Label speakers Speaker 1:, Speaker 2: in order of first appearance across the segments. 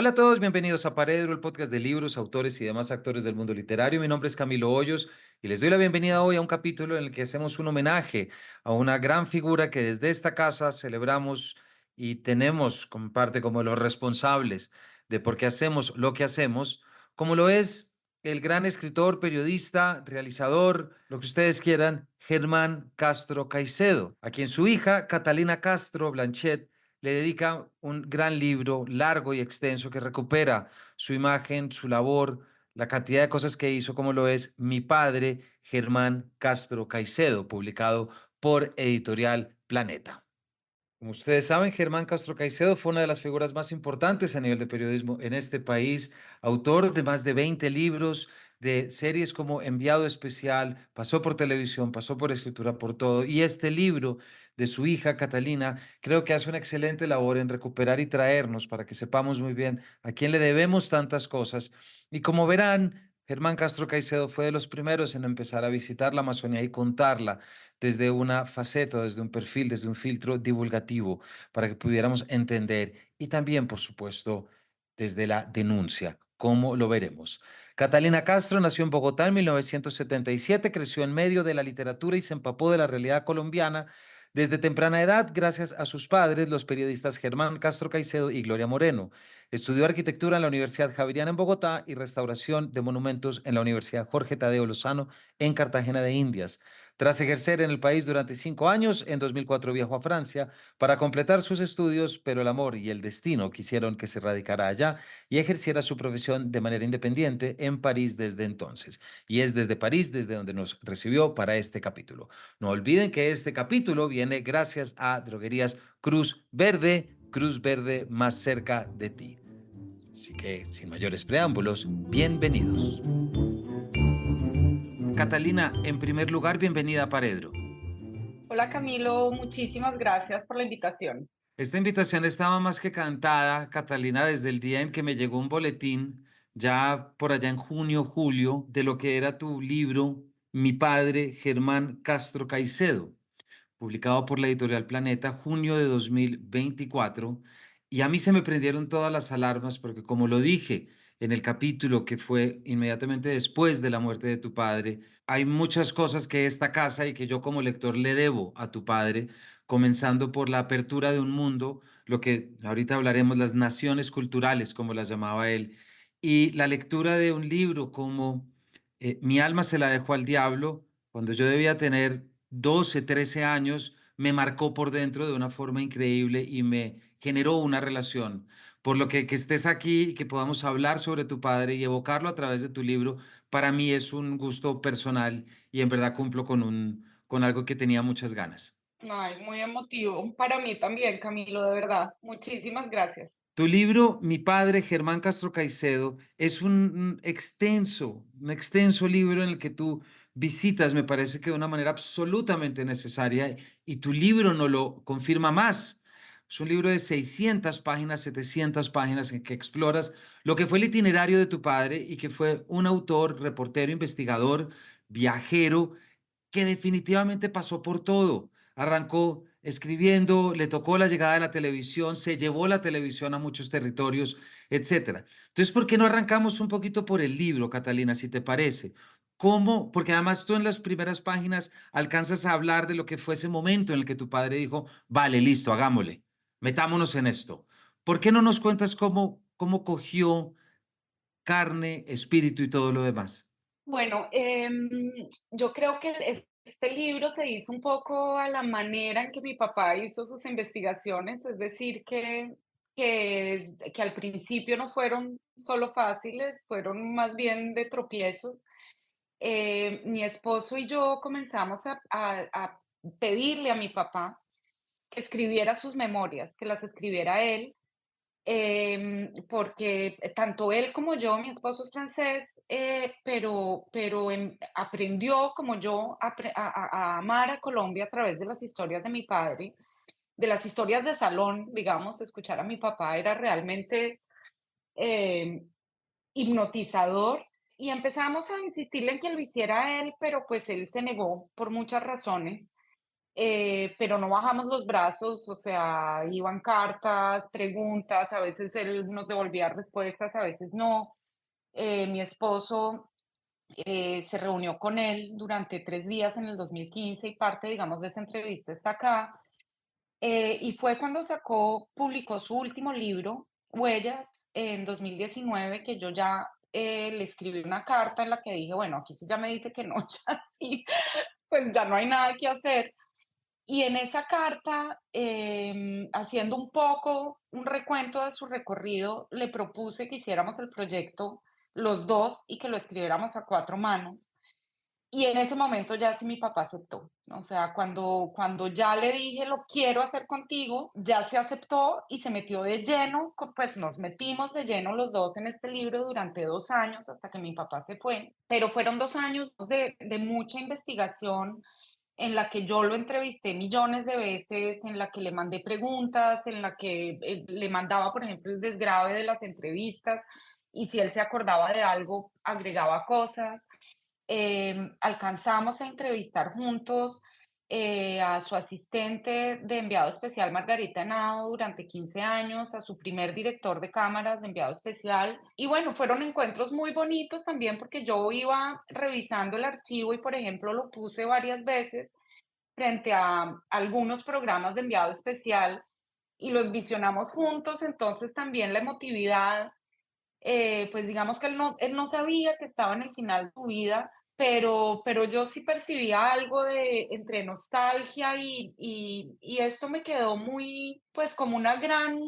Speaker 1: Hola a todos, bienvenidos a Paredro, el podcast de libros, autores y demás actores del mundo literario. Mi nombre es Camilo Hoyos y les doy la bienvenida hoy a un capítulo en el que hacemos un homenaje a una gran figura que desde esta casa celebramos y tenemos como parte como los responsables de por qué hacemos lo que hacemos, como lo es el gran escritor, periodista, realizador, lo que ustedes quieran, Germán Castro Caicedo, a quien su hija Catalina Castro Blanchet le dedica un gran libro largo y extenso que recupera su imagen, su labor, la cantidad de cosas que hizo, como lo es Mi padre, Germán Castro Caicedo, publicado por Editorial Planeta. Como ustedes saben, Germán Castro Caicedo fue una de las figuras más importantes a nivel de periodismo en este país, autor de más de 20 libros, de series como Enviado Especial, pasó por televisión, pasó por escritura, por todo. Y este libro de su hija Catalina creo que hace una excelente labor en recuperar y traernos para que sepamos muy bien a quién le debemos tantas cosas. Y como verán, Germán Castro Caicedo fue de los primeros en empezar a visitar la Amazonía y contarla desde una faceta, desde un perfil, desde un filtro divulgativo, para que pudiéramos entender y también, por supuesto, desde la denuncia, como lo veremos. Catalina Castro nació en Bogotá en 1977, creció en medio de la literatura y se empapó de la realidad colombiana desde temprana edad, gracias a sus padres, los periodistas Germán Castro Caicedo y Gloria Moreno. Estudió arquitectura en la Universidad Javeriana en Bogotá y restauración de monumentos en la Universidad Jorge Tadeo Lozano en Cartagena de Indias. Tras ejercer en el país durante 5 años, en 2004 viajó a Francia para completar sus estudios, pero el amor y el destino quisieron que se radicara allá y ejerciera su profesión de manera independiente en París desde entonces. Y es desde París desde donde nos recibió para este capítulo. No olviden que este capítulo viene gracias a Droguerías Cruz Verde más cerca de ti. Así que, sin mayores preámbulos, bienvenidos. Catalina, en primer lugar, bienvenida a Paredro.
Speaker 2: Hola Camilo, muchísimas gracias por la invitación.
Speaker 1: Esta invitación estaba más que cantada, Catalina, desde el día en que me llegó un boletín, ya por allá en junio, julio, de lo que era tu libro, Mi padre, Germán Castro Caicedo, publicado por la editorial Planeta, junio de 2024. Y a mí se me prendieron todas las alarmas porque, como lo dije en el capítulo que fue inmediatamente después de la muerte de tu padre, hay muchas cosas que esta casa y que yo como lector le debo a tu padre, comenzando por la apertura de un mundo, lo que ahorita hablaremos, las naciones culturales, como las llamaba él, y la lectura de un libro como Mi alma se la dejó al diablo, cuando yo debía tener 12, 13 años, me marcó por dentro de una forma increíble y me generó una relación. Por lo que estés aquí y que podamos hablar sobre tu padre y evocarlo a través de tu libro, para mí es un gusto personal y en verdad cumplo con algo que tenía muchas ganas.
Speaker 2: Ay, muy emotivo. Para mí también, Camilo, de verdad. Muchísimas gracias.
Speaker 1: Tu libro, Mi padre, Germán Castro Caicedo, es un extenso libro en el que tú visitas, me parece que de una manera absolutamente necesaria, y tu libro no lo confirma más. Es un libro de 600 páginas, 700 páginas en que exploras lo que fue el itinerario de tu padre y que fue un autor, reportero, investigador, viajero, que definitivamente pasó por todo. Arrancó escribiendo, le tocó la llegada de la televisión, se llevó la televisión a muchos territorios, etcétera. Entonces, ¿por qué no arrancamos un poquito por el libro, Catalina, si te parece? ¿Cómo? Porque además tú en las primeras páginas alcanzas a hablar de lo que fue ese momento en el que tu padre dijo, vale, listo, hagámosle, metámonos en esto. ¿Por qué no nos cuentas cómo cogió carne, espíritu y todo lo demás?
Speaker 2: Bueno, yo creo que este libro se hizo un poco a la manera en que mi papá hizo sus investigaciones, es decir, que al principio no fueron solo fáciles, fueron más bien de tropiezos. Mi esposo y yo comenzamos a pedirle a mi papá que escribiera sus memorias, que las escribiera él, porque tanto él como yo, mi esposo es francés, pero aprendió como yo a amar a Colombia a través de las historias de mi padre, de las historias de salón, digamos, escuchar a mi papá era realmente eh, hipnotizador. Y empezamos a insistirle en que lo hiciera él, pero pues él se negó por muchas razones. pero no bajamos los brazos, o sea, iban cartas, preguntas, a veces él nos devolvía respuestas, a veces no. Mi esposo se reunió con él durante 3 días en el 2015 y parte, digamos, de esa entrevista está acá. Y fue cuando publicó su último libro, Huellas, en 2019, que yo ya le escribí una carta en la que dije, bueno, aquí sí ya me dice que no, ya sí, pues ya no hay nada que hacer. Y en esa carta, haciendo un poco un recuento de su recorrido, le propuse que hiciéramos el proyecto los dos y que lo escribiéramos a cuatro manos. Y en ese momento ya sí mi papá aceptó. O sea, cuando ya le dije: "Lo quiero hacer contigo", ya se aceptó y se metió de lleno, pues nos metimos de lleno los 2 en este libro durante 2 años hasta que mi papá se fue. Pero fueron 2 años de mucha investigación, en la que yo lo entrevisté millones de veces, en la que le mandé preguntas, en la que, le mandaba, por ejemplo, el desgrave de las entrevistas, y si él se acordaba de algo, agregaba cosas. Alcanzamos a entrevistar juntos a su asistente de enviado especial, Margarita Henao, durante 15 años, a su primer director de cámaras de enviado especial. Y bueno, fueron encuentros muy bonitos también porque yo iba revisando el archivo y, por ejemplo, lo puse varias veces frente a algunos programas de enviado especial y los visionamos juntos, entonces también la emotividad, pues digamos que él no sabía que estaba en el final de su vida, pero yo sí percibía algo de entre nostalgia y esto me quedó muy, pues como una gran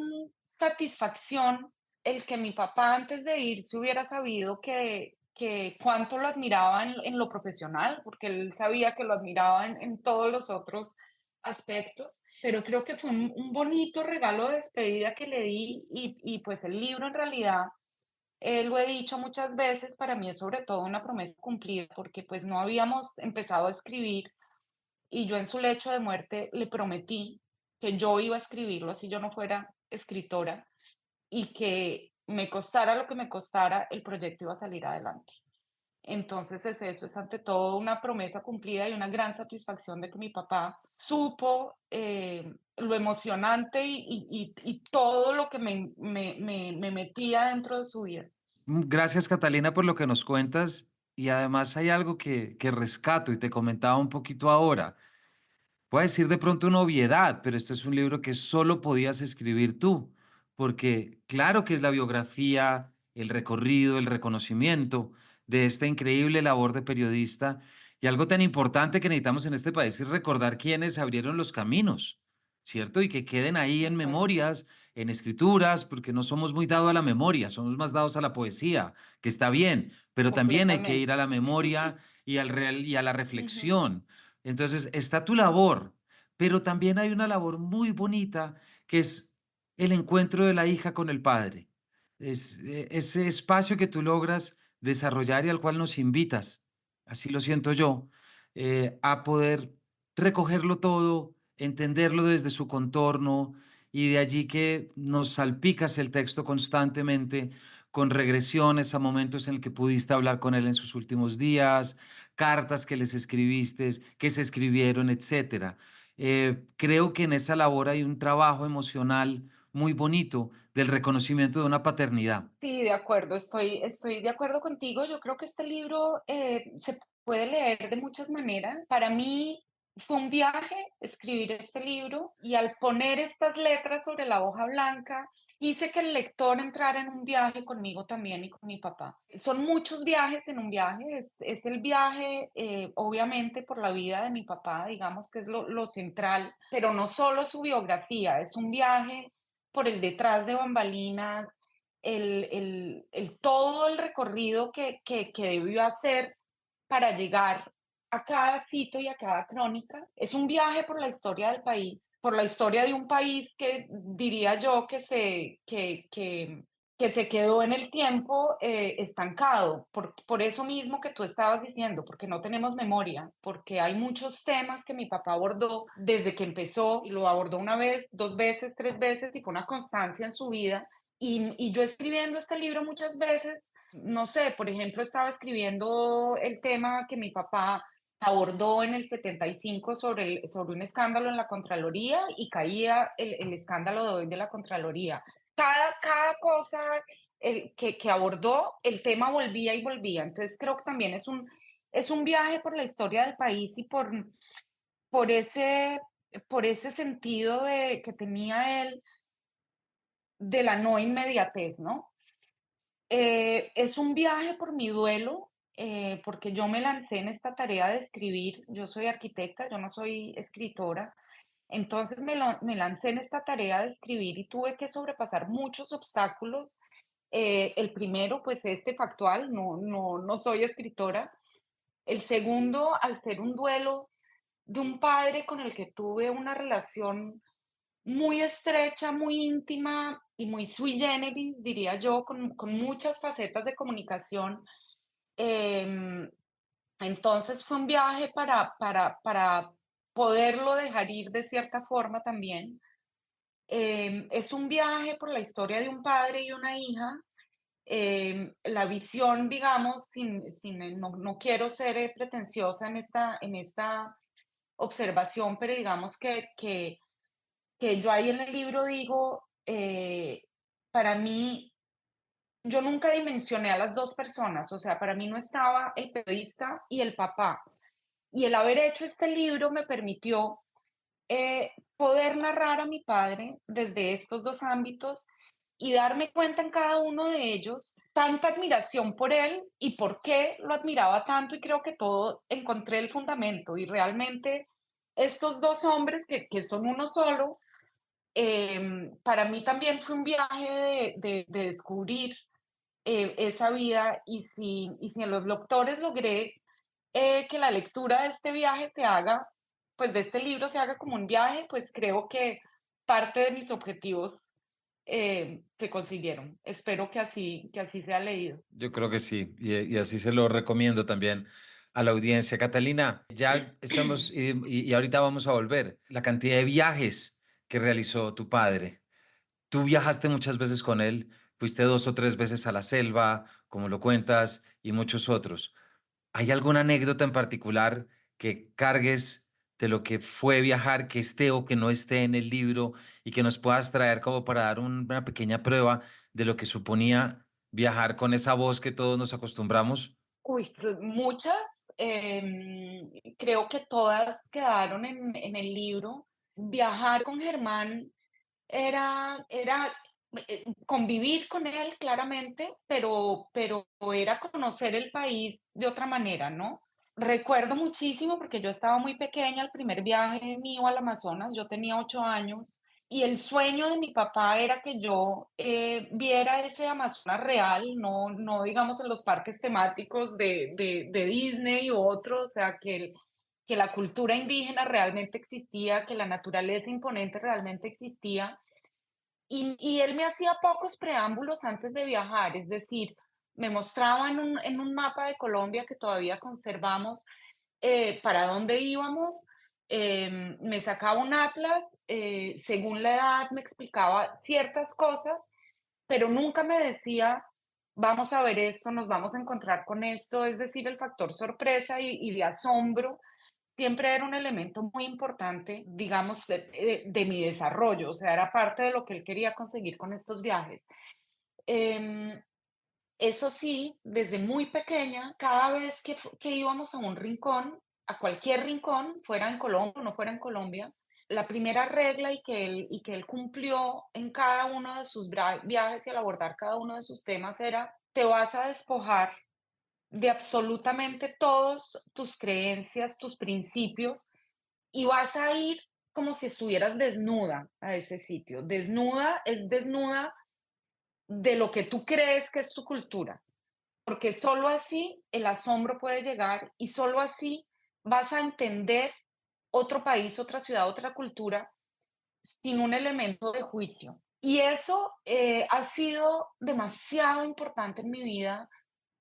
Speaker 2: satisfacción el que mi papá antes de irse hubiera sabido que cuánto lo admiraba en lo profesional, porque él sabía que lo admiraba en todos los otros aspectos, pero creo que fue un bonito regalo de despedida que le di y pues el libro en realidad lo he dicho muchas veces, para mí es sobre todo una promesa cumplida, porque pues no habíamos empezado a escribir y yo en su lecho de muerte le prometí que yo iba a escribirlo así yo no fuera escritora y que me costara lo que me costara, el proyecto iba a salir adelante. Entonces es eso, es ante todo una promesa cumplida y una gran satisfacción de que mi papá supo lo emocionante y todo lo que me metía dentro de su vida.
Speaker 1: Gracias, Catalina, por lo que nos cuentas. Y además hay algo que rescato y te comentaba un poquito ahora. Voy a decir de pronto una obviedad, pero este es un libro que solo podías escribir tú, porque claro que es la biografía, el recorrido, el reconocimiento de esta increíble labor de periodista y algo tan importante que necesitamos en este país es recordar quiénes abrieron los caminos, ¿cierto? Y que queden ahí
Speaker 2: De
Speaker 1: en
Speaker 2: acuerdo,
Speaker 1: memorias, en escrituras, porque no somos muy dados a la memoria, somos más dados a la poesía, que está bien, pero también hay que ir
Speaker 2: completamente.
Speaker 1: a la memoria y a la
Speaker 2: Ujú.
Speaker 1: reflexión. Entonces, está tu labor, pero también hay una labor muy bonita que es el encuentro de la hija con el padre. Es ese espacio que tú logras desarrollar y al cual nos invitas, así lo siento yo, a poder recogerlo todo, entenderlo desde su contorno y de allí que nos salpicas el texto constantemente con regresiones a momentos en el que pudiste hablar con él en sus últimos días, cartas que les escribiste, que se escribieron, etcétera. Creo que en esa labor hay un trabajo emocional muy bonito del reconocimiento de una paternidad.
Speaker 2: Sí, de acuerdo, estoy de acuerdo contigo. Yo creo que este libro se puede leer de muchas maneras. Para mí fue un viaje escribir este libro y al poner estas letras sobre la hoja blanca, hice que el lector entrara en un viaje conmigo también y con mi papá. Son muchos viajes en un viaje, es el viaje obviamente por la vida de mi papá, digamos que es lo central, pero no solo su biografía, es un viaje por el detrás de bambalinas, todo el recorrido que debió hacer para llegar a cada sitio y a cada crónica. Es un viaje por la historia del país, por la historia de un país que diría yo que se quedó en el tiempo estancado, por eso mismo que tú estabas diciendo, porque no tenemos memoria, porque hay muchos temas que mi papá abordó desde que empezó, y lo abordó una vez, dos veces, tres veces, y fue una constancia en su vida, y yo escribiendo este libro muchas veces, no sé, por ejemplo, estaba escribiendo el tema que mi papá abordó en el 75 sobre un escándalo en la Contraloría y caía el escándalo de hoy de la Contraloría. Cada cosa que abordó, el tema volvía y volvía. Entonces creo que también es un viaje por la historia del país y por ese, por ese sentido que tenía él de la no inmediatez, ¿no? Es un viaje por mi duelo, porque yo me lancé en esta tarea de escribir. Yo soy arquitecta, yo no soy escritora. Entonces me lancé en esta tarea de escribir y tuve que sobrepasar muchos obstáculos. El primero, pues este factual, no soy escritora. El segundo, al ser un duelo de un padre con el que tuve una relación muy estrecha, muy íntima y muy sui generis, diría yo, con muchas facetas de comunicación. Em, entonces fue un viaje para poderlo dejar ir de cierta forma también. Es un viaje por la historia de un padre y una hija. La visión, digamos, no quiero ser pretenciosa en esta observación, pero digamos que yo ahí en el libro digo, para mí, yo nunca dimensioné a las dos personas, o sea, para mí no estaba el periodista y el papá. Y el haber hecho este libro me permitió poder narrar a mi padre desde estos dos ámbitos y darme cuenta en cada uno de ellos tanta admiración por él y por qué lo admiraba tanto y creo que todo encontré el fundamento y realmente estos dos hombres que son uno solo, para mí también fue un viaje de descubrir esa vida y si en los lectores logré que la lectura de este viaje se haga, pues de este libro se haga como un viaje, pues creo que parte de mis objetivos se consiguieron. Espero que así sea leído.
Speaker 1: Yo creo que sí, y así se lo recomiendo también a la audiencia. Catalina, ya estamos, y ahorita vamos a volver. La cantidad de viajes que realizó tu padre. Tú viajaste muchas veces con él, fuiste 2 o 3 veces a la selva, como lo cuentas, y muchos otros. ¿Hay alguna anécdota en particular que cargues de lo que fue viajar, que esté o que no esté en el libro y que nos puedas traer como para dar una pequeña prueba de lo que suponía viajar con esa voz que todos nos acostumbramos?
Speaker 2: Uy, muchas, creo que todas quedaron en el libro. Viajar con Germán era convivir con él claramente, pero era conocer el país de otra manera, ¿no? Recuerdo muchísimo porque yo estaba muy pequeña, el primer viaje mío al Amazonas, yo tenía 8 años y el sueño de mi papá era que yo viera ese Amazonas real, no digamos en los parques temáticos de Disney u otro, o sea, que la cultura indígena realmente existía, que la naturaleza imponente realmente existía y él me hacía pocos preámbulos antes de viajar, es decir, me mostraba en un mapa de Colombia que todavía conservamos para dónde íbamos, me sacaba un atlas, según la edad me explicaba ciertas cosas, pero nunca me decía, vamos a ver esto, nos vamos a encontrar con esto, es decir, el factor sorpresa y de asombro siempre era un elemento muy importante, digamos, de mi desarrollo, o sea, era parte de lo que él quería conseguir con estos viajes. Em, Eso sí, desde muy pequeña, cada vez que íbamos a un rincón, a cualquier rincón, fuera en Colombia o no fuera en Colombia, la primera regla y que él cumplió en cada uno de sus viajes y al abordar cada uno de sus temas era, te vas a despojar de absolutamente todos tus creencias, tus principios, y vas a ir como si estuvieras desnuda a ese sitio. Desnuda es desnuda de lo que tú crees que es tu cultura, porque solo así el asombro puede llegar y solo así vas a entender otro país, otra ciudad, otra cultura sin un elemento de juicio. Y eso ha sido demasiado importante en mi vida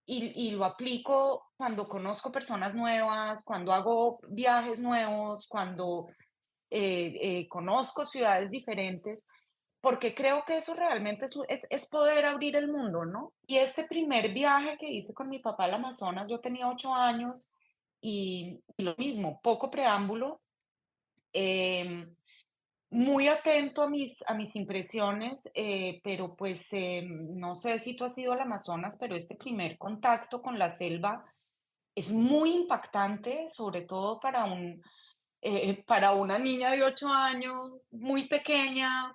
Speaker 2: y lo aplico cuando conozco personas nuevas, cuando hago viajes nuevos, cuando conozco ciudades diferentes, porque creo que eso realmente es poder abrir el mundo, ¿no? Y este primer viaje que hice con mi papá al Amazonas, yo tenía 8 años, y lo mismo, poco preámbulo, em, muy atento a mis impresiones, pero pues no sé si tú has ido al Amazonas, pero este primer contacto con la selva es muy impactante, sobre todo para una niña de 8 años, muy pequeña,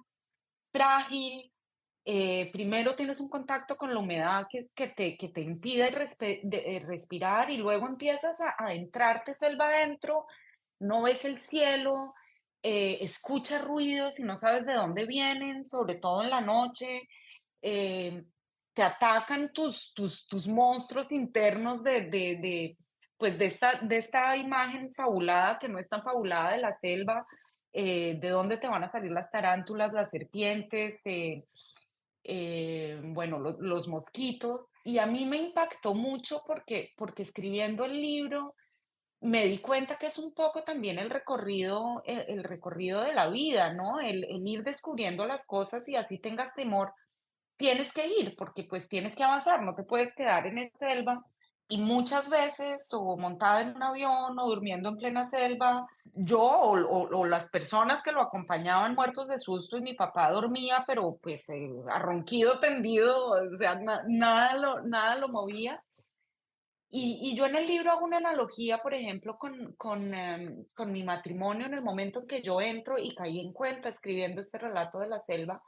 Speaker 2: frágil. Primero tienes un contacto con la humedad que te impide respirar y luego empiezas a adentrarte selva adentro, no ves el cielo, escuchas ruidos y no sabes de dónde vienen, sobre todo en la noche. eh, Te atacan tus monstruos internos pues de esta imagen fabulada, que no es tan fabulada de la selva, de dónde te van a salir las tarántulas, las serpientes, bueno, los mosquitos. Y a mí me impactó mucho porque escribiendo el libro me di cuenta que es un poco también el recorrido de la vida, ¿no? El ir descubriendo las cosas y así tengas temor, tienes que ir porque pues tienes que avanzar, no te puedes quedar en esa selva. Y muchas veces, o montada en un avión o durmiendo en plena selva, yo o las personas que lo acompañaban muertos de susto y mi papá dormía, pero pues a ronquido tendido, o sea, nada lo movía. Y yo en el libro hago una analogía, por ejemplo, con mi matrimonio en el momento en que yo entro y caí en cuenta escribiendo este relato de la selva.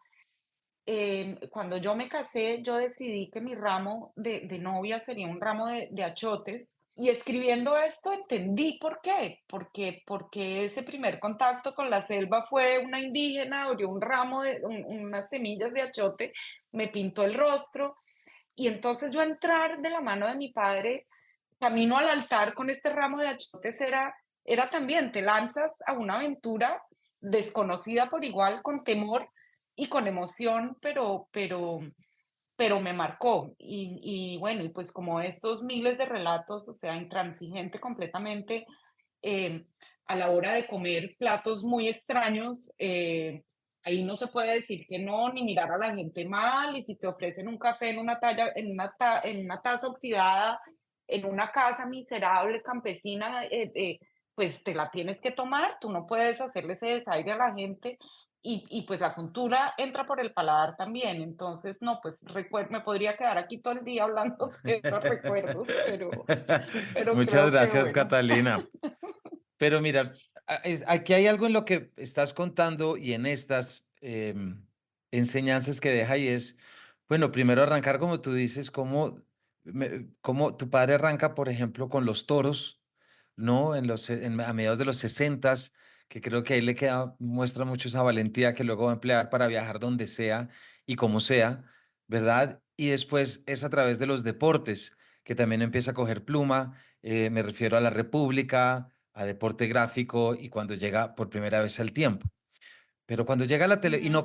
Speaker 2: Cuando yo me casé, yo decidí que mi ramo de novia sería un ramo de achotes. Y escribiendo esto entendí por qué, porque ese primer contacto con la selva fue una indígena, abrió un ramo unas semillas de achote, me pintó el rostro y entonces yo entrar de la mano de mi padre, camino al altar con este ramo de achotes era también, te lanzas a una aventura desconocida por igual, con temor y con emoción, pero me marcó. Y bueno, y pues como estos miles de relatos, o sea, intransigente completamente, eh, a la hora de comer platos muy extraños, ahí no se puede decir que no, ni mirar a la gente mal, y si te ofrecen un café en una taza oxidada, en una casa miserable, campesina, pues te la tienes que tomar, tú no puedes hacerle ese desaire a la gente. Y pues la cultura entra por el paladar también, entonces no, pues me podría quedar aquí todo el día hablando de esos recuerdos, pero
Speaker 1: Muchas
Speaker 2: creo que
Speaker 1: gracias,
Speaker 2: bueno.
Speaker 1: Catalina. Pero mira, aquí hay algo en lo que estás contando y en estas enseñanzas que deja y es, bueno, primero arrancar como tú dices, cómo tu padre arranca, por ejemplo, con los toros, ¿no? A mediados de los sesentas, que creo que ahí muestra mucho esa valentía que luego va a emplear para viajar donde sea y como sea, ¿verdad? Y después es a través de los deportes, que también empieza a coger pluma, me refiero a la República, a deporte gráfico y cuando llega por primera vez al tiempo. Pero cuando llega la tele,
Speaker 2: Ujú,
Speaker 1: y no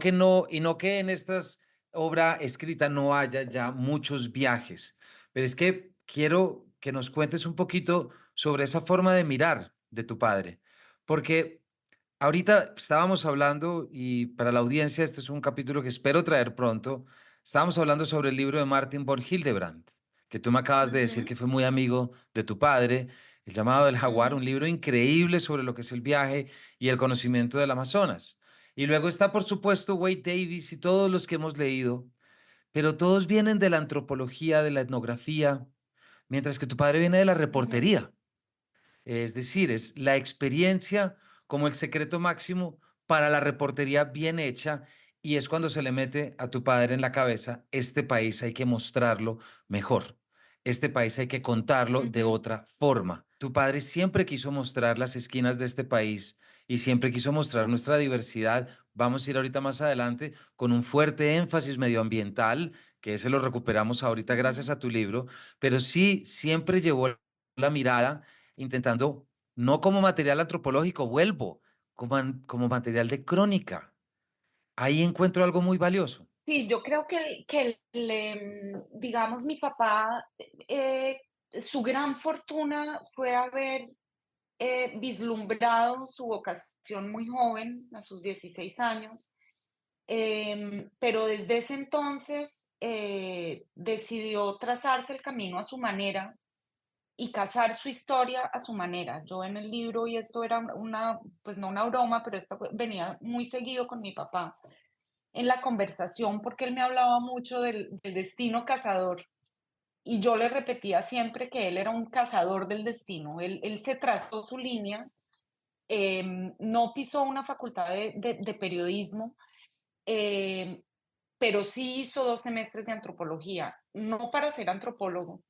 Speaker 1: que en estas obra escrita no haya ya muchos viajes, pero es que quiero que nos cuentes un poquito sobre esa forma de mirar de tu padre, porque ahorita estábamos hablando, y para la audiencia este es un capítulo que espero traer pronto, estábamos hablando sobre el libro de Martin von Hildebrandt, que tú me acabas de decir
Speaker 2: ujú,
Speaker 1: que fue muy amigo de tu padre, El llamado del jaguar, un
Speaker 2: ujú,
Speaker 1: libro increíble sobre lo que es el viaje y el conocimiento del Amazonas. Y luego está, por supuesto, Wade Davis y todos los que hemos leído, pero todos vienen de la antropología, de la etnografía, mientras que tu padre viene de la
Speaker 2: ujú,
Speaker 1: reportería. Es decir, es la experiencia como el secreto máximo para la reportería bien hecha y es cuando se le mete a tu padre en la cabeza, este país hay que mostrarlo mejor, este país hay que contarlo de
Speaker 2: ujú,
Speaker 1: otra forma. Tu padre siempre quiso mostrar las esquinas de este país y siempre quiso mostrar nuestra diversidad. Vamos a ir ahorita más adelante con un fuerte énfasis medioambiental, que ese lo recuperamos ahorita gracias
Speaker 2: ujú.
Speaker 1: a tu libro, pero sí siempre llevó la mirada intentando, no como material antropológico, vuelvo, como material de crónica. Ahí encuentro algo muy valioso.
Speaker 2: Sí, yo creo digamos, mi papá, eh, su gran fortuna fue haber vislumbrado su vocación muy joven, a sus 16 años, pero desde ese entonces decidió trazarse el camino a su manera y casar su historia a su manera. Yo en el libro, y esto era una, pues no una broma, pero esto venía muy seguido con mi papá en la conversación, porque él me hablaba mucho del destino cazador. Y yo le repetía siempre que él era un cazador del destino. Él se trazó su línea, no pisó una facultad de periodismo, em, pero sí hizo 2 semestres de antropología, no para ser antropólogo,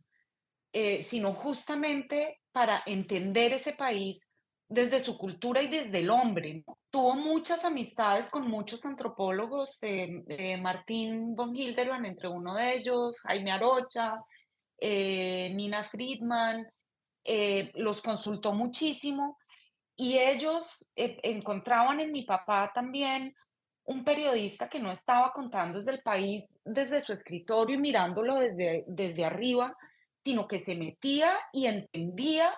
Speaker 2: sino justamente para entender ese país desde su cultura y desde el hombre, ¿no? Tuvo muchas amistades con muchos antropólogos, Martín von Hildebrand entre uno de ellos, Jaime Arocha, Nina Friedman, los consultó muchísimo y ellos encontraban en mi papá también un periodista que no estaba contando desde el país, desde su escritorio y mirándolo desde arriba, sino que se metía y entendía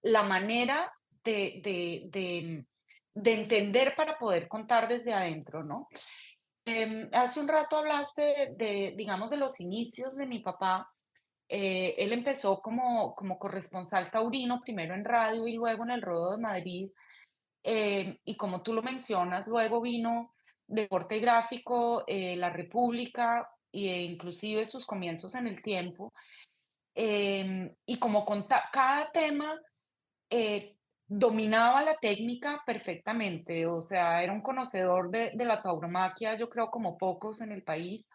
Speaker 2: la manera de entender para poder contar desde adentro, ¿no? Hace un rato hablaste digamos, de los inicios de mi papá. Él empezó como corresponsal taurino, primero en radio y luego en el Ruedo de Madrid. Y como tú lo mencionas, luego vino Deporte Gráfico, La República e inclusive sus comienzos en El Tiempo. Y como cada tema dominaba la técnica perfectamente, o sea, era un conocedor de la tauromaquia, yo creo como pocos en el país.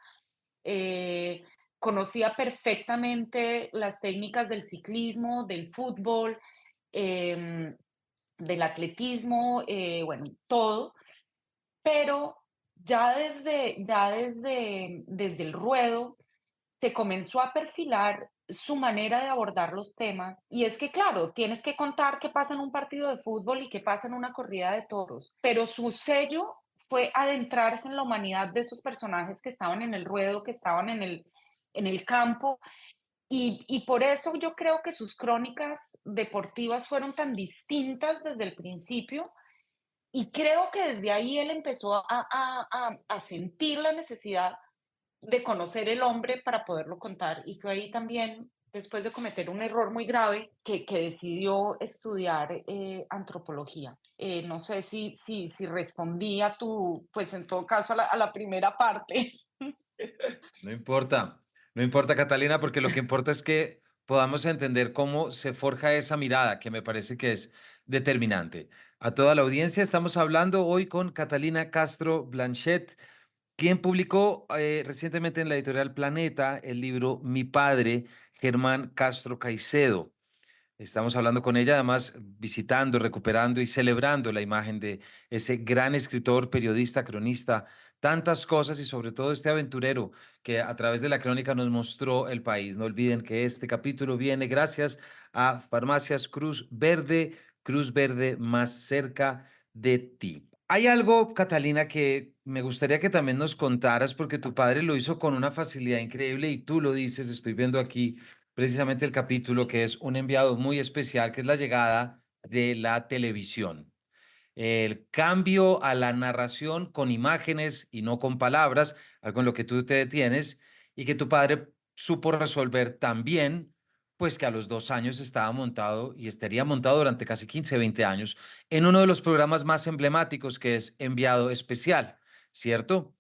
Speaker 2: eh, Conocía perfectamente las técnicas del ciclismo, del fútbol, em, del atletismo, bueno, todo, pero desde el ruedo se comenzó a perfilar su manera de abordar los temas. Y es que, claro, tienes que contar qué pasa en un partido de fútbol y qué pasa en una corrida de toros, pero su sello fue adentrarse en la humanidad de esos personajes que estaban en el ruedo, que estaban en el campo. Y por eso yo creo que sus crónicas deportivas fueron tan distintas desde el principio. Y creo que desde ahí él empezó a sentir la necesidad de conocer el hombre para poderlo contar. Y fue ahí también, después de cometer un error muy grave, que decidió estudiar antropología. No sé si respondí a tu, pues en todo caso, a la primera parte.
Speaker 1: No importa, no importa, Catalina, porque lo que importa es que podamos entender cómo se forja esa mirada, que me parece que es determinante. A toda la audiencia, estamos hablando hoy con Catalina Castro Blanchet, quien publicó recientemente en la editorial Planeta el libro Mi padre, Germán Castro Caicedo. Estamos hablando con ella, además visitando, recuperando y celebrando la imagen de ese gran escritor, periodista, cronista, tantas cosas y sobre todo este aventurero que a través de la crónica nos mostró el país. No olviden que este capítulo viene gracias a Farmacias Cruz Verde más cerca de ti. Hay algo, Catalina, que me gustaría que también nos contaras porque tu padre lo hizo con una facilidad increíble y tú lo dices, estoy viendo aquí precisamente el capítulo que es un enviado muy especial, que es la llegada de la televisión. El cambio a la narración con imágenes y no con palabras, algo en lo que tú te detienes, y que tu padre supo resolver también, pues que a los 2 años estaba montado y estaría montado durante casi 15, 20 años en uno de los programas más emblemáticos que es Enviado Especial, ¿cierto?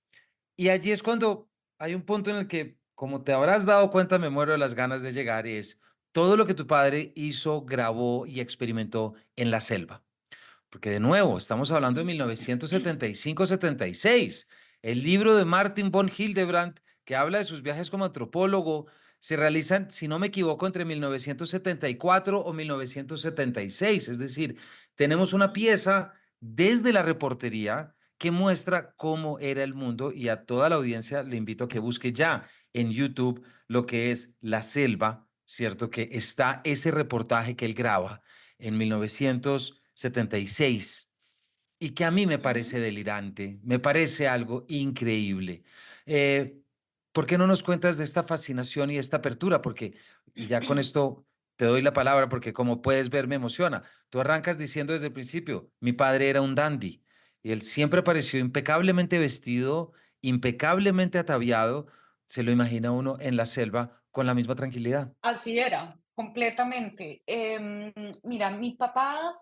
Speaker 1: Y allí es cuando hay un punto en el que, como te habrás dado cuenta, me muero de las ganas de llegar, y es todo lo que tu padre hizo, grabó y experimentó en la selva. Porque de nuevo, estamos hablando de 1975-76. El libro de Martin von Hildebrand, que habla de sus viajes como antropólogo, se realizan, si no me equivoco, entre 1974 o 1976. Es decir, tenemos una pieza desde la reportería que muestra cómo era el mundo, y a toda la audiencia le invito a que busque ya en YouTube lo que es La Selva, ¿cierto? Que está ese reportaje que él graba en 1976 y que a mí me
Speaker 2: Ujú.
Speaker 1: parece delirante, me parece algo increíble. Eh, ¿Por qué no nos cuentas de esta fascinación y esta apertura? Porque, y ya con esto te doy la palabra, porque como puedes ver me emociona. Tú arrancas diciendo desde el principio, mi padre era un dandy y él siempre pareció impecablemente vestido, impecablemente ataviado. Se lo imagina uno en la selva con la misma tranquilidad.
Speaker 2: Así era, completamente. Mira, mi papá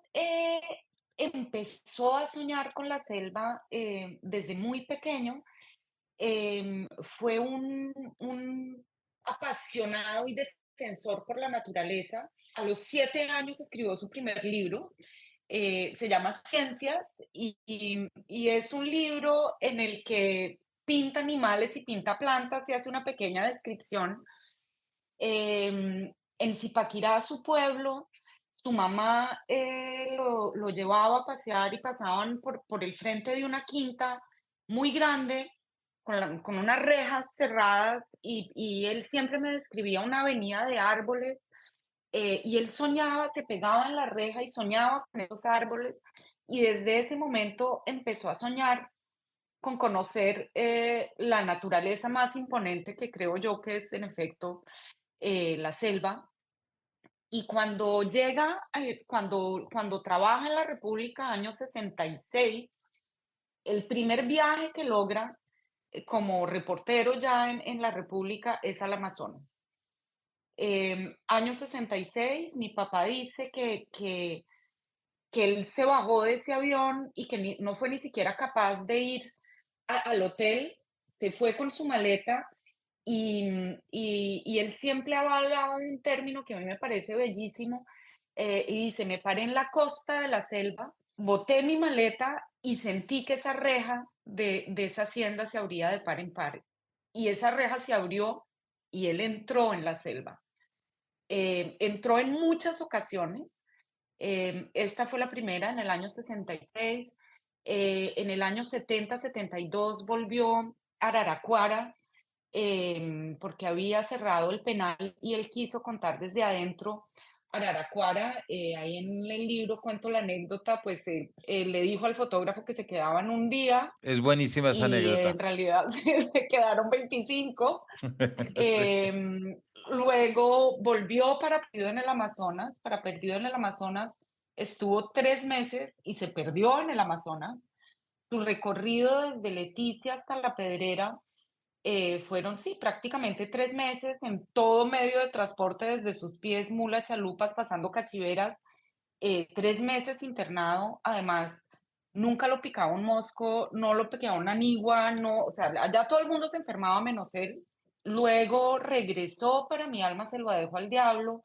Speaker 2: empezó a soñar con la selva desde muy pequeño. Fue un apasionado y defensor por la naturaleza. A los 7 años escribió su primer libro, se llama Ciencias, y es un libro en el que pinta animales y pinta plantas y hace una pequeña descripción. En Zipaquirá, su pueblo, su mamá lo llevaba a pasear y pasaban por el frente de una quinta muy grande, con unas rejas cerradas, y él siempre me describía una avenida de árboles, y él soñaba, se pegaba en la reja y soñaba con esos árboles, y desde ese momento empezó a soñar con conocer la naturaleza más imponente, que creo yo que es en efecto la selva. Y cuando llega, cuando trabaja en la República, año 66, el primer viaje que logra como reportero ya en la República es al Amazonas. Año 66, mi papá dice que él se bajó de ese avión y que no fue ni siquiera capaz de ir al hotel, se fue con su maleta. Y él siempre ha hablado de un término que a mí me parece bellísimo, y dice: "Me paré en la costa de la selva, boté mi maleta y sentí que esa reja de esa hacienda se abría de par en par". Y esa reja se abrió y él entró en la selva. Entró en muchas ocasiones. Esta fue la primera en el año 66. En el año 70, 72 volvió a Araraquara, porque había cerrado el penal y él quiso contar desde adentro Araraquara. Ahí en el libro cuento la anécdota, pues le dijo al fotógrafo que se quedaban un día
Speaker 1: Es buenísima esa
Speaker 2: y en
Speaker 1: anécdota.
Speaker 2: realidad se quedaron 25.
Speaker 1: Sí.
Speaker 2: Luego volvió para Perdido en el Amazonas. Para Perdido en el Amazonas estuvo 3 meses y se perdió en el Amazonas. Su recorrido desde Leticia hasta La Pedrera fueron, sí, prácticamente 3 meses en todo medio de transporte, desde sus pies, mulas, chalupas, pasando cachiveras. 3 meses internado. Además, nunca lo picaba un mosco, no lo picaba una anigua, no, o sea, allá todo el mundo se enfermaba menos él. Luego regresó, para mi alma se lo dejo al diablo,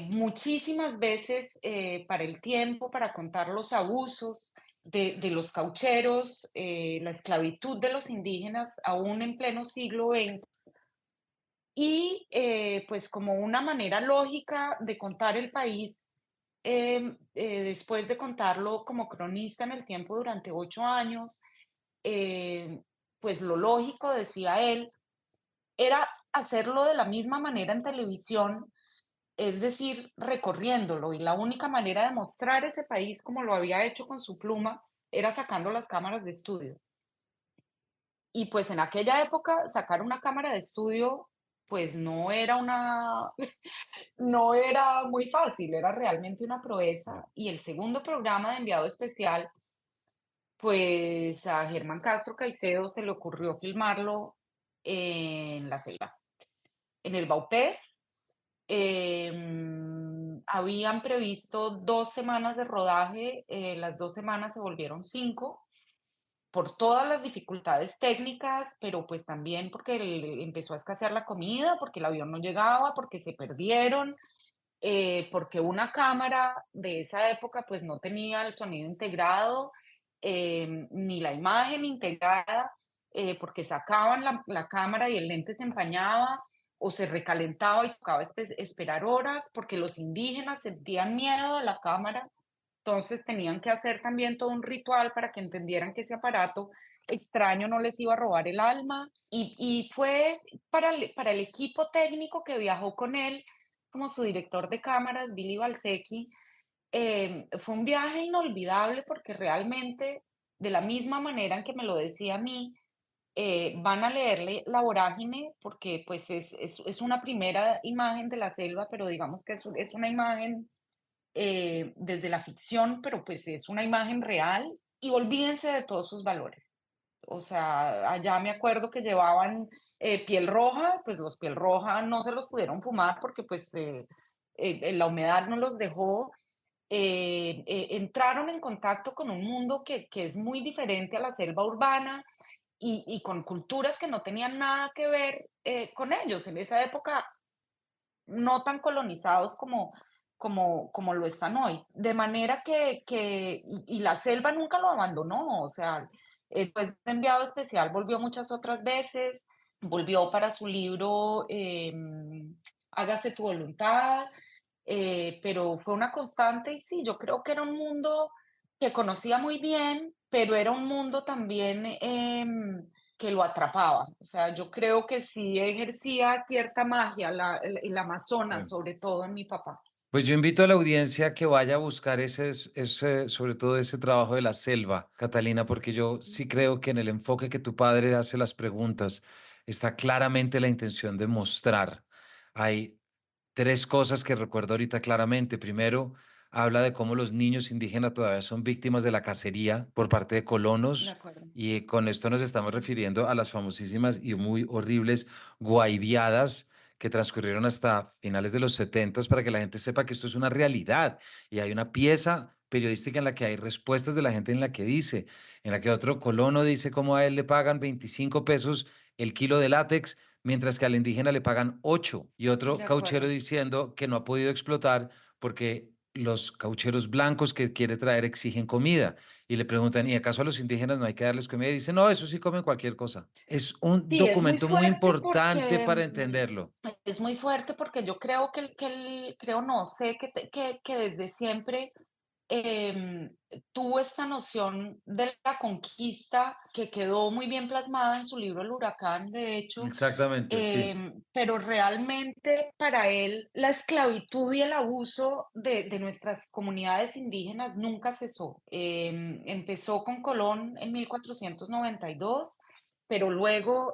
Speaker 2: muchísimas veces para el tiempo, para contar los abusos de los caucheros, la esclavitud de los indígenas, aún en pleno siglo XX. Y pues como una manera lógica de contar el país, después de contarlo como cronista en el tiempo durante 8 años, eh, pues lo lógico, decía él, era hacerlo de la misma manera en televisión, es decir, recorriéndolo. Y la única manera de mostrar ese país como lo había hecho con su pluma era sacando las cámaras de estudio. Y pues en aquella época sacar una cámara de estudio pues no era muy fácil, era realmente una proeza. Y el segundo programa de enviado especial, pues a Germán Castro Caicedo se le ocurrió filmarlo en la selva, en el Baupés. Habían previsto 2 semanas de rodaje, las 2 semanas se volvieron 5 por todas las dificultades técnicas, pero pues también porque empezó a escasear la comida, porque el avión no llegaba, porque se perdieron, porque una cámara de esa época pues no tenía el sonido integrado, ni la imagen integrada, porque sacaban la cámara y el lente se empañaba o se recalentaba y tocaba esperar horas, porque los indígenas sentían miedo de la cámara. Entonces tenían que hacer también todo un ritual para que entendieran que ese aparato extraño no les iba a robar el alma. Y fue para el equipo técnico que viajó con él, como su director de cámaras, Billy Balsecki. Fue un viaje inolvidable porque realmente, de la misma manera en que me lo decía a mí, van a leerle La Vorágine, porque pues es una primera imagen de la selva, pero digamos que es una imagen desde la ficción, pero pues es una imagen real, y olvídense de todos sus valores. O sea, allá me acuerdo que llevaban piel roja, pues los piel roja no se los pudieron fumar porque pues la humedad no los dejó. Entraron en contacto con un mundo que es muy diferente a la selva urbana y con culturas que no tenían nada que ver con ellos. En esa época no tan colonizados como lo están hoy. De manera y la selva nunca lo abandonó, o sea, después de enviado especial volvió muchas otras veces, volvió para su libro Hágase tu voluntad, pero fue una constante y sí, yo creo que era un mundo que conocía muy bien, pero era un mundo también que lo atrapaba. O sea, yo creo que sí ejercía cierta magia, el Amazonas,
Speaker 1: Sí.
Speaker 2: sobre todo en mi papá.
Speaker 1: Pues yo invito a la audiencia a que vaya a buscar sobre todo ese trabajo de la selva, Catalina, porque yo sí creo que en el enfoque que tu padre hace las preguntas está claramente la intención de mostrar. Hay tres cosas que recuerdo ahorita claramente. Primero, habla de cómo los niños indígenas todavía son víctimas de la cacería por parte de
Speaker 2: De
Speaker 1: colonos.
Speaker 2: acuerdo.
Speaker 1: Y con esto nos estamos
Speaker 2: Ujú.
Speaker 1: refiriendo a las famosísimas y muy horribles guaiviadas que transcurrieron hasta finales de los 70 para que la gente sepa que esto es una realidad. Y hay una pieza periodística en la que hay respuestas de la gente en la que otro colono dice cómo a él le pagan 25 pesos el kilo de látex mientras que al indígena le pagan 8 y
Speaker 2: De
Speaker 1: otro cauchero
Speaker 2: acuerdo.
Speaker 1: diciendo que no ha podido explotar porque los caucheros blancos que quiere traer exigen comida y le preguntan, ¿y acaso a los indígenas no hay que darles comida? Y dice, no, eso sí comen cualquier cosa. Es un
Speaker 2: Sí,
Speaker 1: documento muy importante para entenderlo.
Speaker 2: es muy fuerte porque yo creo creo no, sé que desde siempre tuvo esta noción de la conquista que quedó muy bien plasmada en su libro El Huracán, de hecho,
Speaker 1: Exactamente, sí.
Speaker 2: pero realmente para él la esclavitud y el abuso de nuestras comunidades indígenas nunca cesó. Empezó con Colón en 1492, pero luego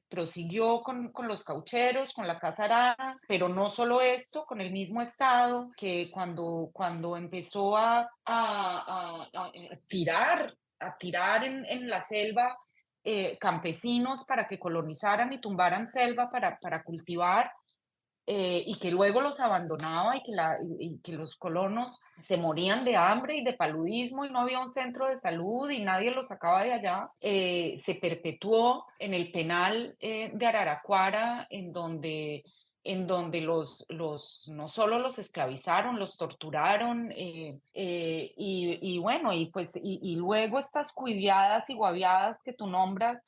Speaker 2: prosiguió con los caucheros, con la Casa Arana, pero no solo esto, con el mismo Estado que cuando empezó a tirar en la selva campesinos para que colonizaran y tumbaran selva para cultivar, y que luego los abandonaba y que los colonos se morían de hambre y de paludismo y no había un centro de salud y nadie los sacaba de allá, se perpetuó en el penal de Araraquara, en donde no solo los esclavizaron, los torturaron, y bueno, y luego estas cuiviadas y guaviadas que tú nombras,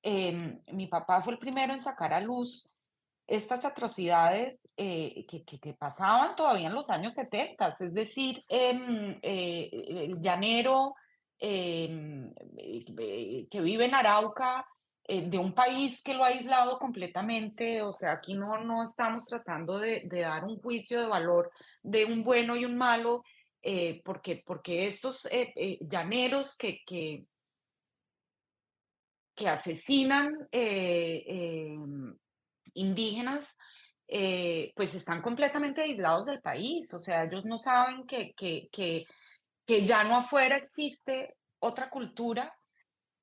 Speaker 2: mi papá fue el primero en sacar a luz estas atrocidades que pasaban todavía en los años 70, es decir, el llanero que vive en Arauca, de un país que lo ha aislado completamente, o sea, aquí no estamos tratando de dar un juicio de valor de un bueno y un malo, porque estos llaneros que asesinan indígenas, pues están completamente aislados del país, o sea, ellos no saben que ya no afuera existe otra cultura.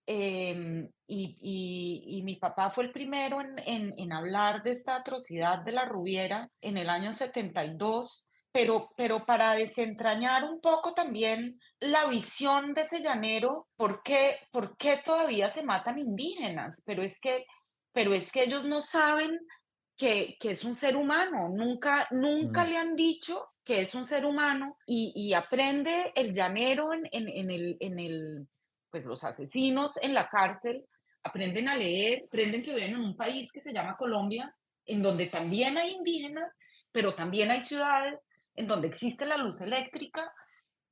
Speaker 2: Y mi papá fue el primero en hablar de esta atrocidad de la Rubiera en el año 72, pero para desentrañar un poco también la visión de ese llanero, por qué todavía se matan indígenas? Pero es que ellos no saben que es un ser humano, nunca
Speaker 1: Mm.
Speaker 2: le han dicho que es un ser humano y aprende el llanero pues los asesinos en la cárcel aprenden a leer, aprenden que viven en un país que se llama Colombia, en donde también hay indígenas, pero también hay ciudades en donde existe la luz eléctrica,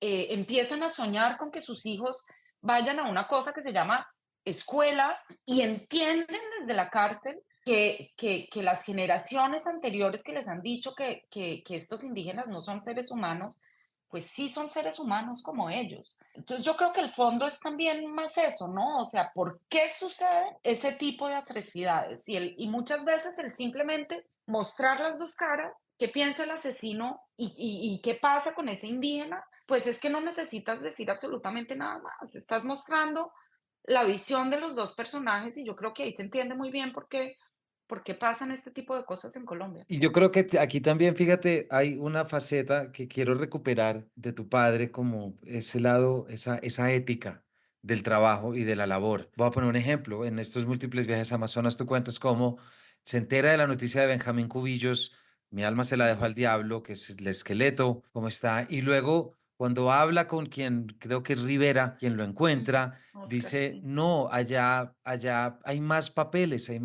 Speaker 2: empiezan a soñar con que sus hijos vayan a una cosa que se llama escuela y entienden desde la cárcel que las generaciones anteriores que les han dicho que estos indígenas no son seres humanos, pues sí son seres humanos como ellos. Entonces yo creo que el fondo es también más eso, ¿no? O sea, ¿por qué sucede ese tipo de atrocidades? Y muchas veces el simplemente mostrar las dos caras, qué piensa el asesino y qué pasa con ese indígena, pues es que no necesitas decir absolutamente nada más. Estás mostrando la visión de los 2 personajes, y yo creo que ahí se entiende muy bien por qué pasan este tipo de cosas en Colombia.
Speaker 1: Y yo creo que aquí también, fíjate, hay una faceta que quiero recuperar de tu padre, como ese lado, esa ética del trabajo y de la labor. Voy a poner un ejemplo. En estos múltiples viajes a Amazonas, tú cuentas cómo se entera de la noticia de Benjamín Cubillos, mi alma se la dejo
Speaker 2: Mm,
Speaker 1: al diablo, que es el esqueleto, cómo está. Y luego, cuando habla con quien creo que es Rivera, quien lo
Speaker 2: ujú.
Speaker 1: encuentra,
Speaker 2: Oscar,
Speaker 1: dice,
Speaker 2: sí.
Speaker 1: no, allá hay más papeles, hay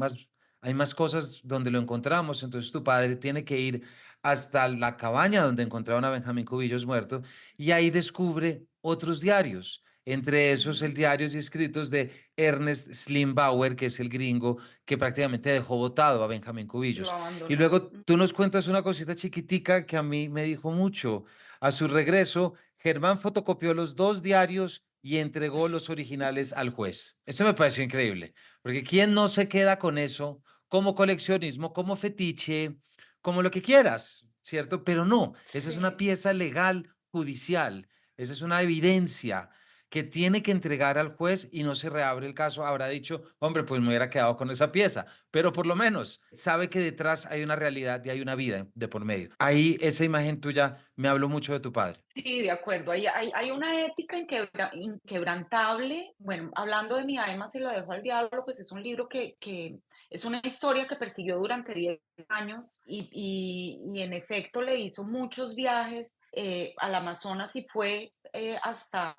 Speaker 1: más cosas donde lo encontramos, entonces tu padre tiene que ir hasta la cabaña donde encontraron a Benjamín Cubillos muerto y ahí descubre otros diarios, entre esos el
Speaker 2: Mm,
Speaker 1: diarios y escritos de Ernest Slimbauer, que es el gringo que prácticamente dejó botado a Benjamín
Speaker 2: lo
Speaker 1: Cubillos. Y
Speaker 2: abandonó.
Speaker 1: luego tú nos cuentas una cosita chiquitica que a mí me dijo mucho. A su regreso, Germán fotocopió los dos diarios y entregó los originales al juez. Eso me pareció increíble, porque ¿quién no se queda con eso como coleccionismo, como fetiche, como lo que quieras, ¿cierto? Pero no, esa es una
Speaker 2: Sí.
Speaker 1: pieza legal judicial, esa es una evidencia que tiene que entregar al juez y no se reabre el caso. Habrá dicho, hombre, pues me hubiera quedado con esa pieza, pero por lo menos sabe que detrás hay una realidad y hay una vida de por medio. Ahí esa imagen tuya me habló mucho de tu padre.
Speaker 2: Sí, de acuerdo. Hay una ética inquebrantable. Bueno, hablando de Mi alma se la dejo al diablo, pues es un libro que es una historia que persiguió durante 10 años y en efecto le hizo muchos viajes al Amazonas y fue hasta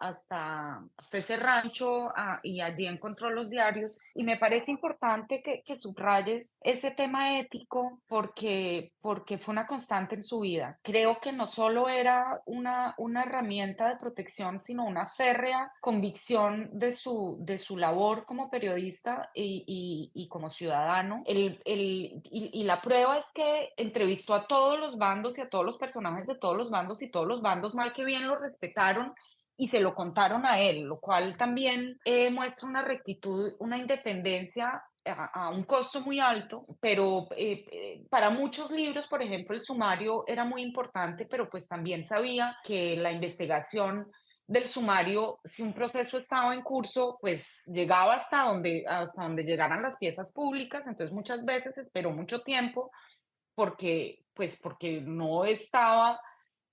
Speaker 2: ese rancho y allí encontró los diarios. Y me parece importante que subrayes ese tema ético porque fue una constante en su vida. Creo que no solo era una herramienta de protección, sino una férrea convicción de su labor como periodista y como ciudadano. Y la prueba es que entrevistó a todos los bandos y a todos los personajes de todos los bandos y todos los bandos mal que bien lo respetaron y se lo contaron a él, lo cual también muestra una rectitud, una independencia a un costo muy alto, pero para muchos libros, por ejemplo, el sumario era muy importante, pero pues también sabía que la investigación del sumario, si un proceso estaba en curso, pues llegaba hasta donde llegaran las piezas públicas, entonces muchas veces esperó mucho tiempo porque no estaba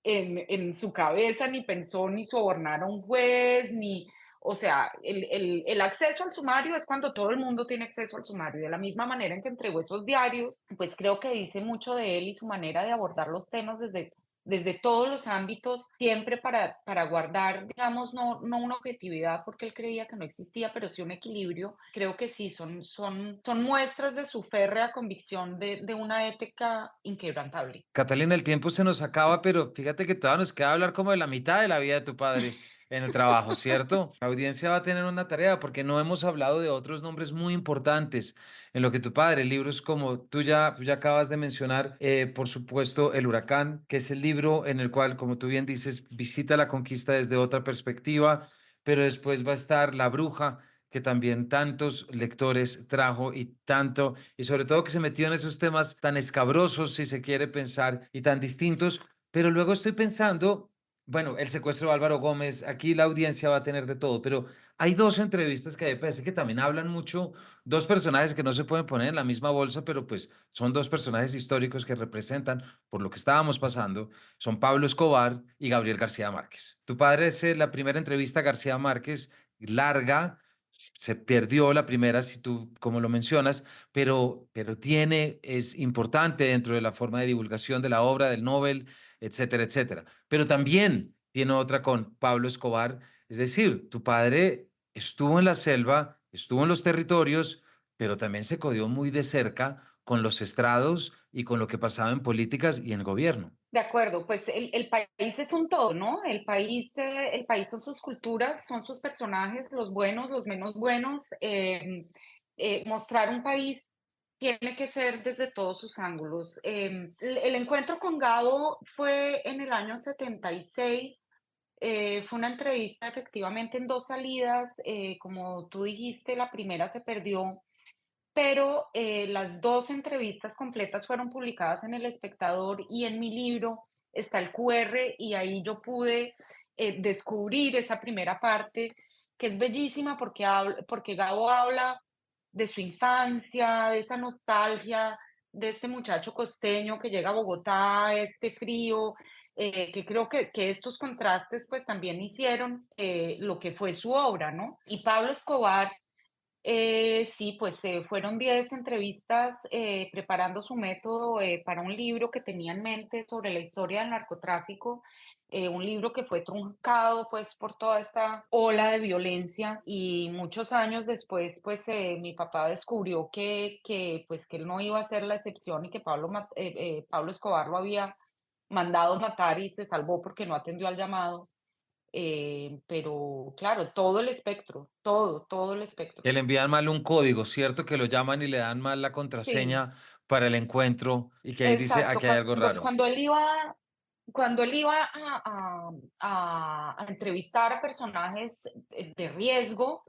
Speaker 2: en su cabeza, ni pensó ni sobornar a un juez, ni, o sea, el acceso al sumario es cuando todo el mundo tiene acceso al sumario. De la misma manera en que entregó esos diarios, pues creo que dice mucho de él y su manera de abordar los temas desde todos los ámbitos, siempre para guardar, digamos, no una objetividad, porque él creía que no existía, pero sí un equilibrio. Creo que sí, son muestras de su férrea convicción de una ética inquebrantable.
Speaker 1: Catalina, el tiempo se nos acaba, pero fíjate que todavía nos queda hablar como de la mitad de la vida de tu padre en el trabajo, ¿cierto? La audiencia va a tener una tarea porque no hemos hablado de otros nombres muy importantes en lo que tu padre, libros como tú ya acabas de mencionar, por supuesto, El Huracán, que es el libro en el cual, como tú bien dices, visita la conquista desde otra perspectiva, pero después va a estar La Bruja, que también tantos lectores trajo y tanto, y sobre todo que se metió en esos temas tan escabrosos, si se quiere pensar, y tan distintos. Pero luego estoy pensando, bueno, el secuestro de Álvaro Gómez, aquí la audiencia va a tener de todo, pero hay dos entrevistas que me parece que también hablan mucho, dos personajes que no se pueden poner en la misma bolsa, pero pues son dos personajes históricos que representan por lo que estábamos pasando, son Pablo Escobar y Gabriel García Márquez. Tu padre es la primera entrevista a García Márquez larga, se perdió la primera, si tú, como lo mencionas, pero es importante dentro de la forma de divulgación de la obra, del Nobel, etcétera, etcétera. Pero también tiene otra con Pablo Escobar, es decir, tu padre estuvo en la selva, estuvo en los territorios, pero también se codió muy de cerca con los estrados y con lo que pasaba en políticas y en gobierno.
Speaker 2: De acuerdo, pues el país es un todo, ¿no? El país son sus culturas, son sus personajes, los buenos, los menos buenos. Mostrar un país tiene que ser desde todos sus ángulos. El encuentro con Gabo fue en el año 76. Fue una entrevista efectivamente en dos salidas. Como tú dijiste, la primera se perdió, pero las dos entrevistas completas fueron publicadas en El Espectador y en mi libro está el QR y ahí yo pude descubrir esa primera parte que es bellísima porque Gabo habla de su infancia, de esa nostalgia, de este muchacho costeño que llega a Bogotá, este frío, que creo que estos contrastes pues también hicieron lo que fue su obra, ¿no? Y Pablo Escobar sí, pues fueron 10 entrevistas preparando su método para un libro que tenía en mente sobre la historia del narcotráfico, un libro que fue truncado pues por toda esta ola de violencia y muchos años después pues mi papá descubrió pues que él no iba a ser la excepción y que Pablo Escobar lo había mandado matar y se salvó porque no atendió al llamado. Pero claro, todo el espectro, todo el espectro.
Speaker 1: Que le envían mal un código, ¿cierto? Que lo llaman y le dan mal la
Speaker 2: Sí,
Speaker 1: contraseña para el encuentro y que ahí dice,
Speaker 2: exacto.
Speaker 1: aquí hay algo raro.
Speaker 2: Cuando él iba a entrevistar a personajes de riesgo,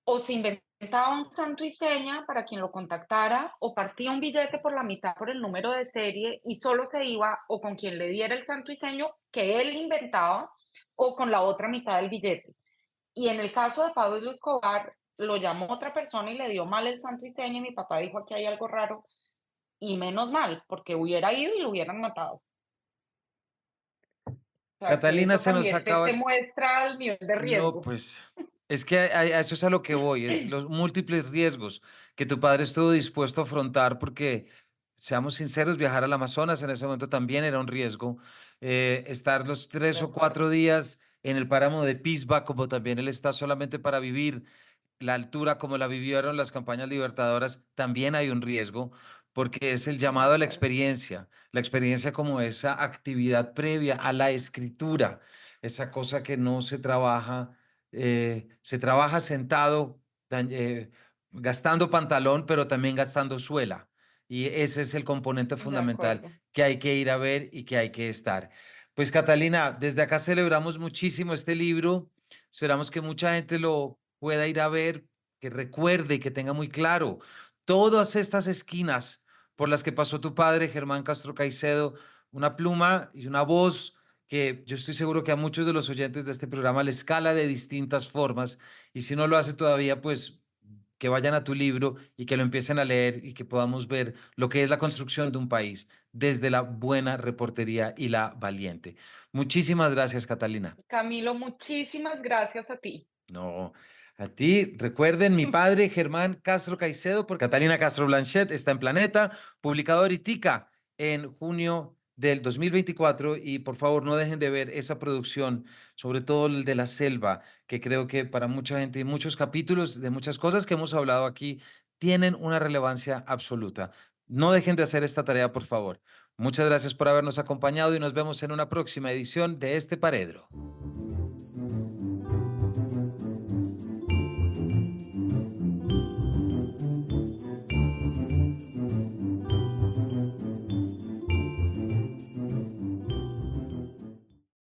Speaker 2: o se inventaba un santo y seña para quien lo contactara, o partía un billete por la mitad por el número de serie y solo se iba o con quien le diera el santo y seña que él inventaba o con la otra mitad del billete. Y en el caso de Pablo Escobar, lo llamó otra persona y le dio mal el santo y seña, y mi papá dijo: "Aquí hay algo raro", y menos mal, porque hubiera ido y lo hubieran matado. O sea, que
Speaker 1: Catalina,
Speaker 2: eso
Speaker 1: se nos
Speaker 2: también te
Speaker 1: acaba.
Speaker 2: muestra el nivel de
Speaker 1: No,
Speaker 2: riesgo.
Speaker 1: pues es que a eso es a lo que voy, es los múltiples riesgos que tu padre estuvo dispuesto a afrontar porque, seamos sinceros, viajar al Amazonas en ese momento también era un riesgo. Estar los
Speaker 2: De
Speaker 1: 3 o 4 días en el páramo de Pisba, como también él está solamente para vivir la altura como la vivieron las campañas libertadoras, también hay un riesgo, porque es el llamado a
Speaker 2: acuerdo.
Speaker 1: la experiencia como esa actividad previa a la escritura, esa cosa que no se trabaja sentado, gastando pantalón, pero también gastando suela. Y ese es el componente
Speaker 2: De
Speaker 1: fundamental
Speaker 2: acuerdo.
Speaker 1: que hay que ir a ver y que hay que estar. Pues Catalina, desde acá celebramos muchísimo este libro. Esperamos que mucha gente lo pueda ir a ver, que recuerde y que tenga muy claro todas estas esquinas por las que pasó tu padre, Germán Castro Caicedo, una pluma y una voz que yo estoy seguro que a muchos de los oyentes de este programa les cala de distintas formas. Y si no lo hace todavía, pues que vayan a tu libro y que lo empiecen a leer y que podamos ver lo que es la construcción de un país desde la buena reportería y la valiente. Muchísimas gracias, Catalina.
Speaker 2: Camilo, muchísimas gracias a ti.
Speaker 1: No, a ti, recuerden, mi padre Germán Castro Caicedo, por Catalina Castro Blanchet, está en Planeta, publicado ahorita en junio del 2024 y por favor no dejen de ver esa producción, sobre todo el de la selva, que creo que para mucha gente y muchos capítulos de muchas cosas que hemos hablado aquí tienen una relevancia absoluta. No dejen de hacer esta tarea, por favor. Muchas gracias por habernos acompañado y nos vemos en una próxima edición de este Paredro.